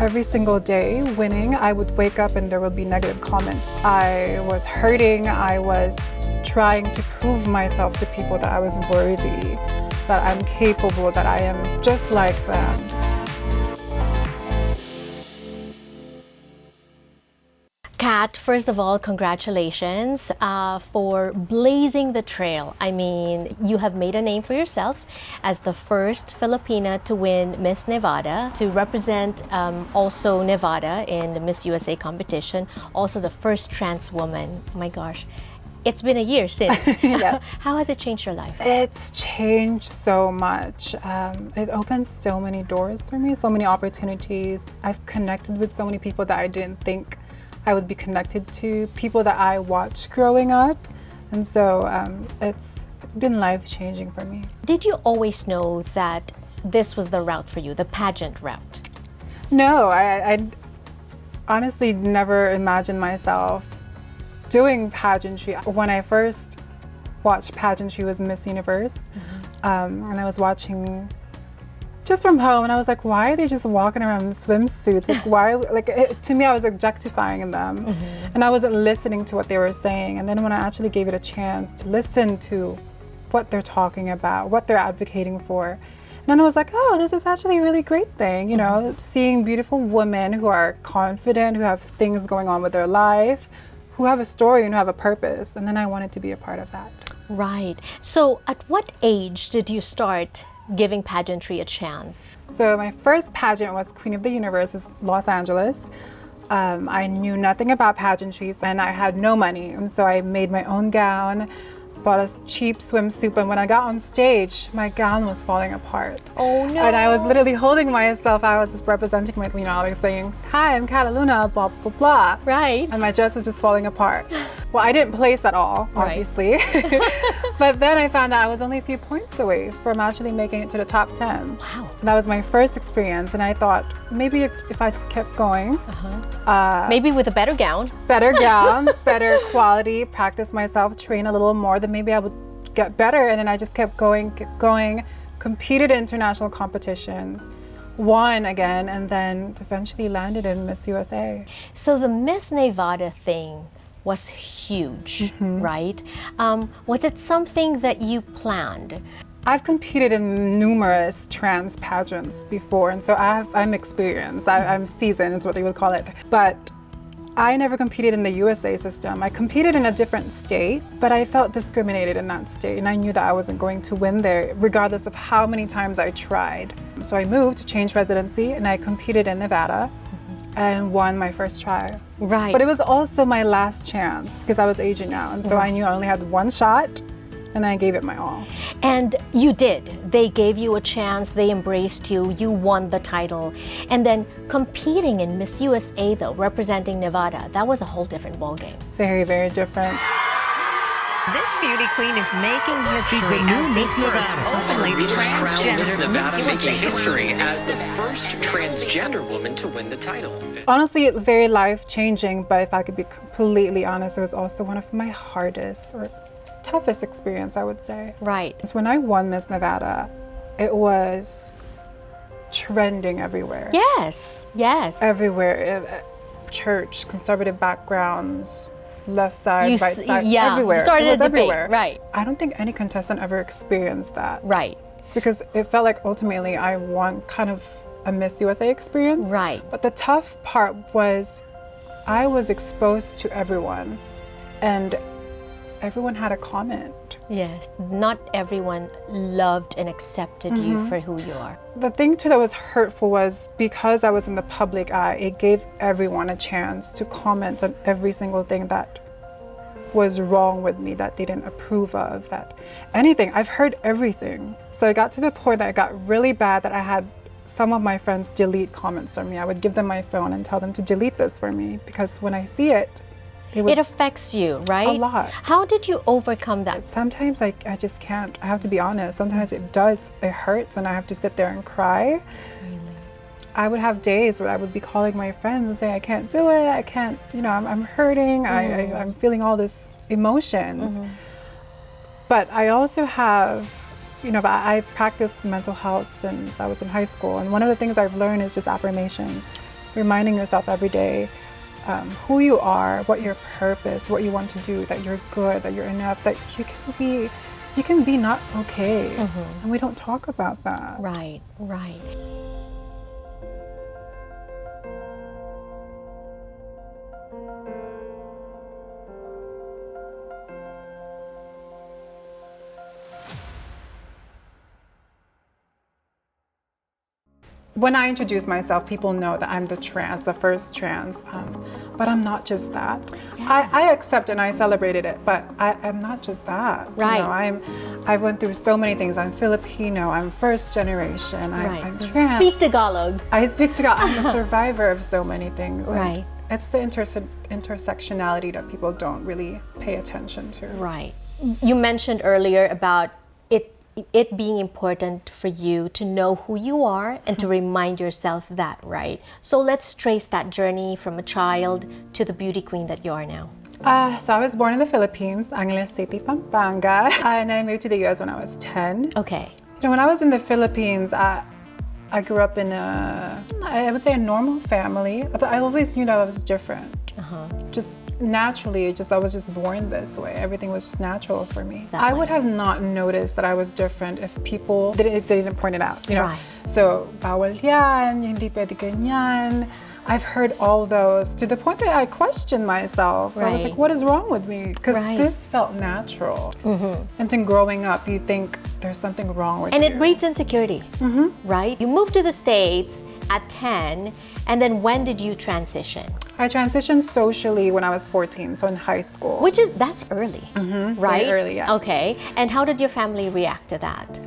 every single day winning, I would wake up and there would be negative comments. I was hurting. I was trying to prove myself to people that I was worthy, that I'm capable, that I am just like them. Kat, first of all, congratulations for blazing the trail. I mean, you have made a name for yourself as the first Filipina to win Miss Nevada, to represent also Nevada in the Miss USA competition, also the first trans woman. Oh my gosh. It's been a year since. Yes. How has it changed your life? It's changed so much. It opened so many doors for me, so many opportunities. I've connected with so many people that I didn't think I would be connected to, people that I watched growing up. And so it's been life-changing for me. Did you always know that this was the route for you, the pageant route? No, I honestly never imagined myself doing pageantry. When I first watched pageantry was Miss Universe, and I was watching just from home, and I was like, why are they just walking around in swimsuits? Like, why? To me, I was objectifying them, and I wasn't listening to what they were saying. And then when I actually gave it a chance to listen to what they're talking about, what they're advocating for, and then I was like, oh, this is actually a really great thing. You know, seeing beautiful women who are confident, who have things going on with their life, who have a story and who have a purpose. And then I wanted to be a part of that. Right. So at what age did you start giving pageantry a chance? So my first pageant was Queen of the Universe in Los Angeles. I knew nothing about pageantries and I had no money. And so I made my own gown, bought a cheap swimsuit, and when I got on stage, my gown was falling apart. Oh no. And I was literally holding myself. I was representing my, like saying, hi, I'm Kataluna, blah, blah, blah. Right. And my dress was just falling apart. Well, I didn't place at all, obviously. But then I found out I was only a few points away from actually making it to the top 10. Wow. And that was my first experience. And I thought, maybe if I just kept going. Maybe with a better gown. Better gown, better quality, practice myself, train a little more, then maybe I would get better. And then I just kept going, competed in international competitions, won again, and then eventually landed in Miss USA. So the Miss Nevada thing was huge, right? Was it something that you planned? I've competed in numerous trans pageants before, and so I'm experienced. I'm seasoned, is what they would call it. But I never competed in the USA system. I competed in a different state, but I felt discriminated in that state, and I knew that I wasn't going to win there, regardless of how many times I tried. So I moved to change residency, and I competed in Nevada and won my first try. Right. But it was also my last chance because I was aging now, and so I knew I only had one shot, and I gave it my all. And you did. They gave you a chance, they embraced you, you won the title. And then competing in Miss USA though, representing Nevada, that was a whole different ballgame. Very, very different. This beauty queen is making history as the first openly transgender Miss USA. Making history as the first transgender woman to win the title. Honestly, very life-changing, but if I could be completely honest, it was also one of my hardest or toughest experience, I would say. Right. So when I won Miss Nevada, it was trending everywhere. Yes, yes. Everywhere. Church, conservative backgrounds, left side, right side, yeah, everywhere. You started it was a debate, everywhere. right. I don't think any contestant ever experienced that. Right. Because it felt like ultimately I won kind of a Miss USA experience. Right. But the tough part was I was exposed to everyone, and everyone had a comment. Yes, not everyone loved and accepted you for who you are. The thing too that was hurtful was because I was in the public eye, it gave everyone a chance to comment on every single thing that was wrong with me, that they didn't approve of, that anything. I've heard everything. So it got to the point that it got really bad that I had some of my friends delete comments from me. I would give them my phone and tell them to delete this for me, because when I see it, it affects you, right? A lot. How did you overcome that? Sometimes I just can't. I have to be honest. Sometimes it hurts, and I have to sit there and cry. Really? I would have days where I would be calling my friends and say, I can't do it, I can't, I'm hurting, I'm feeling all this emotions. But I also have, I've practiced mental health since I was in high school, and one of the things I've learned is just affirmations. reminding yourself every day who you are, what your purpose, what you want to do, that you're good, that you're enough, that you can be not okay. And we don't talk about that. Right, right. When I introduce myself, people know that I'm the first trans, but I'm not just that. I accept and I celebrated it, but I'm not just that. Right. You know, I went through so many things. I'm Filipino, I'm first generation, I'm trans. Speak Tagalog. I speak Tagalog. I'm a survivor of so many things. Right. It's the intersectionality that people don't really pay attention to. Right. You mentioned earlier about it being important for you to know who you are and to remind yourself that, right? So let's trace that journey from a child to the beauty queen that you are now. So I was born in the Philippines, Angeles City, Pampanga, and I moved to the US when I was 10. Okay. You know, when I was in the Philippines, I grew up in I would say a normal family, but I always knew that I was different. Just naturally, I was just born this way. Everything was just natural for me. I would have not noticed that I was different if people didn't point it out, you know. Right. So, bawal yan, hindi pwede ganyan. I've heard all those to the point that I questioned myself. I was Right. like, what is wrong with me? Because Right. this felt natural. And then growing up, you think there's something wrong with And you. it breeds insecurity, right? You moved to the States at 10, and then when did you transition? I transitioned socially when I was 14, so in high school. That's early, right? Very early, yes. Okay, and how did your family react to that?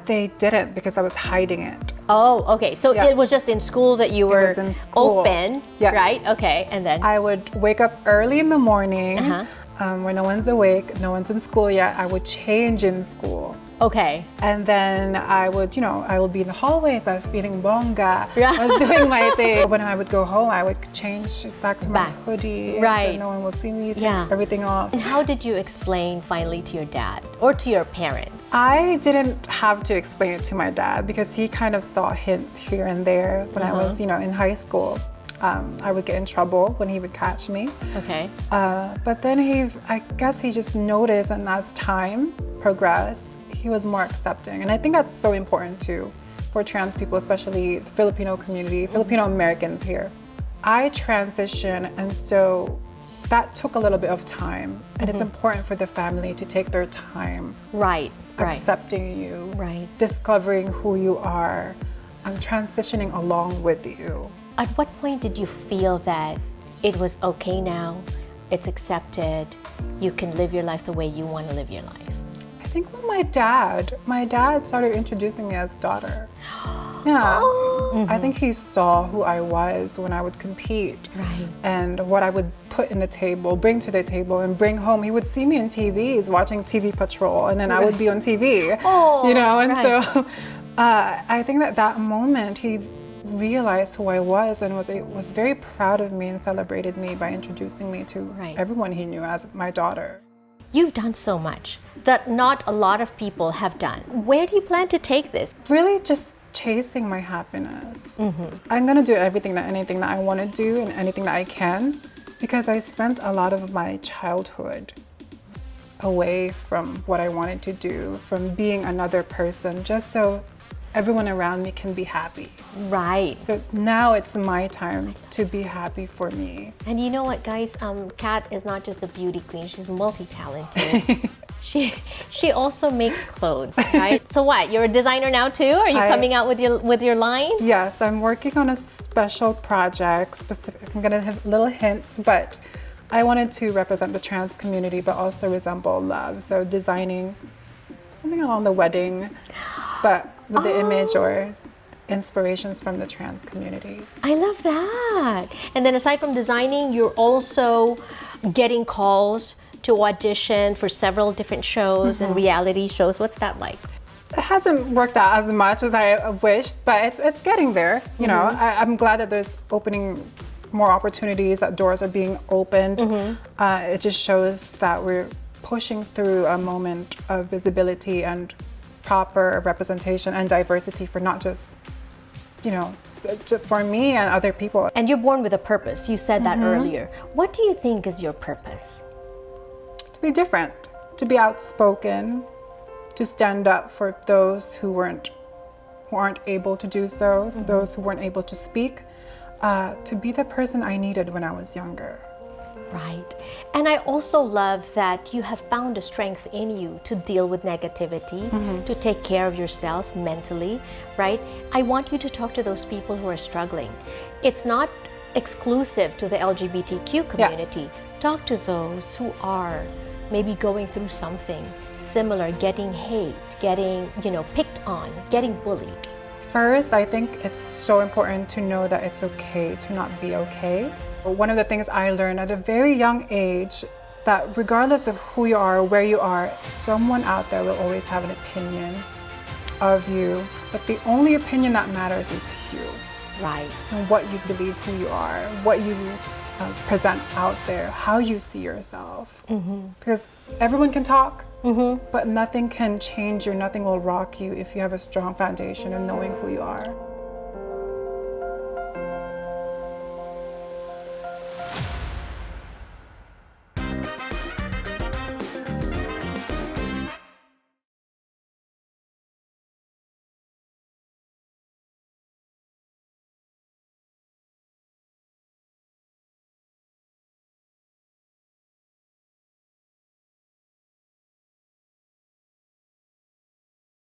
They didn't, because I was hiding it. Oh, okay, so Yeah. it was just in school that you were was in school. open, Yes. right? Okay, and then? I would wake up early in the morning Uh-huh. when no one's awake, no one's in school yet. I would change in school. Okay. And then I would be in the hallways. I was feeling bonga. Yeah. I was doing my thing. When I would go home, I would change back to my Back. hoodie. Right. So no one would see me take Yeah. everything off. And how did you explain finally to your dad or to your parents? I didn't have to explain it to my dad because he kind of saw hints here and there when I was, in high school. I would get in trouble when he would catch me. Okay. But then I guess he just noticed, and as time progressed, he was more accepting. And I think that's so important too for trans people, especially the Filipino community, Filipino Americans here. I transitioned, and so that took a little bit of time. And it's important for the family to take their time Right. accepting you, Right. discovering who you are, and transitioning along with you. At what point did you feel that it was okay now, it's accepted, you can live your life the way you want to live your life? I think when my dad started introducing me as daughter. Yeah. I think he saw who I was when I would compete. Right. And what I would put in the table, bring to the table, and bring home. He would see me in TVs, watching TV Patrol, and then I would be on TV. Oh, and right. so I think that moment he realized who I was and was very proud of me and celebrated me by introducing me to Right. everyone he knew as my daughter. You've done so much that not a lot of people have done. Where do you plan to take this? Really just chasing my happiness. I'm gonna do anything that I want to do and anything that I can, because I spent a lot of my childhood away from what I wanted to do, from being another person, just so everyone around me can be happy. Right. So now it's my time to be happy for me. And you know what, guys? Kat is not just a beauty queen; she's multi-talented. she also makes clothes, right? So what? You're a designer now too? Are you coming out with your line? Yes, I'm working on a special project. Specific. I'm gonna have little hints, but I wanted to represent the trans community, but also resemble love. So designing something along the wedding, but with the image or inspirations from the trans community. I love that. And then aside from designing, you're also getting calls to audition for several different shows and reality shows. What's that like? It hasn't worked out as much as I wished, but it's getting there. You know, I'm glad that there's opening more opportunities, that doors are being opened. It just shows that we're pushing through a moment of visibility and proper representation and diversity for not just, for me and other people. And you're born with a purpose. You said that earlier. What do you think is your purpose? To be different, to be outspoken, to stand up for those who aren't able to do so, for those who weren't able to speak, to be the person I needed when I was younger. Right. And I also love that you have found a strength in you to deal with negativity, to take care of yourself mentally, right? I want you to talk to those people who are struggling. It's not exclusive to the LGBTQ community. Talk to those who are maybe going through something similar, getting hate, getting, picked on, getting bullied. First, I think it's so important to know that it's okay to not be okay. One of the things I learned at a very young age, that regardless of who you are or where you are, someone out there will always have an opinion of you. But the only opinion that matters is you. Right. And what you believe who you are, what you present out there, how you see yourself. Because everyone can talk, but nothing can change you, nothing will rock you if you have a strong foundation of knowing who you are.